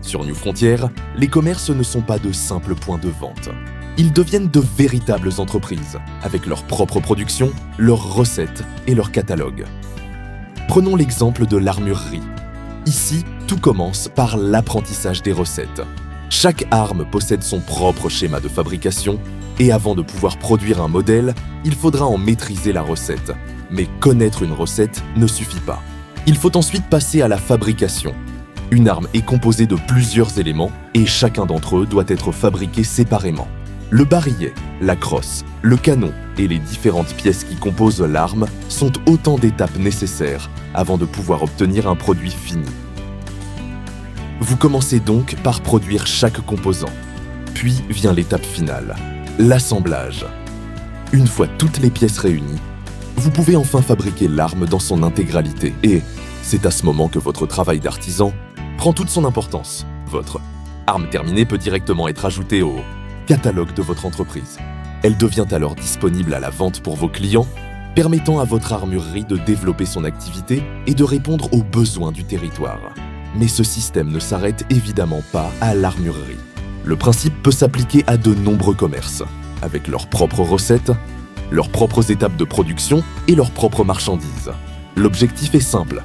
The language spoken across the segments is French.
Sur New Frontier, les commerces ne sont pas de simples points de vente. Ils deviennent de véritables entreprises, avec leur propre production, leurs recettes et leur catalogue. Prenons l'exemple de l'armurerie. Ici, tout commence par l'apprentissage des recettes. Chaque arme possède son propre schéma de fabrication et avant de pouvoir produire un modèle, il faudra en maîtriser la recette. Mais connaître une recette ne suffit pas. Il faut ensuite passer à la fabrication. Une arme est composée de plusieurs éléments et chacun d'entre eux doit être fabriqué séparément. Le barillet, la crosse, le canon et les différentes pièces qui composent l'arme sont autant d'étapes nécessaires avant de pouvoir obtenir un produit fini. Vous commencez donc par produire chaque composant. Puis vient l'étape finale, l'assemblage. Une fois toutes les pièces réunies, vous pouvez enfin fabriquer l'arme dans son intégralité. Et c'est à ce moment que votre travail d'artisan prend toute son importance. Votre arme terminée peut directement être ajoutée au catalogue de votre entreprise. Elle devient alors disponible à la vente pour vos clients, permettant à votre armurerie de développer son activité et de répondre aux besoins du territoire. Mais ce système ne s'arrête évidemment pas à l'armurerie. Le principe peut s'appliquer à de nombreux commerces, avec leurs propres recettes, leurs propres étapes de production et leurs propres marchandises. L'objectif est simple,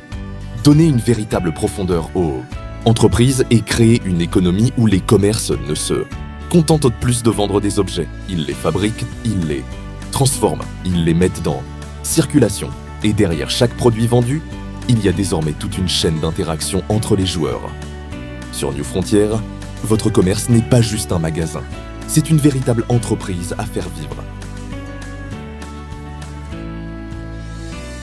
donner une véritable profondeur aux entreprises et créer une économie où les commerces ne se contentent plus de vendre des objets. Ils les fabriquent, ils les transforment, ils les mettent dans circulation. Et derrière chaque produit vendu, il y a désormais toute une chaîne d'interaction entre les joueurs. Sur New Frontier, votre commerce n'est pas juste un magasin, c'est une véritable entreprise à faire vivre.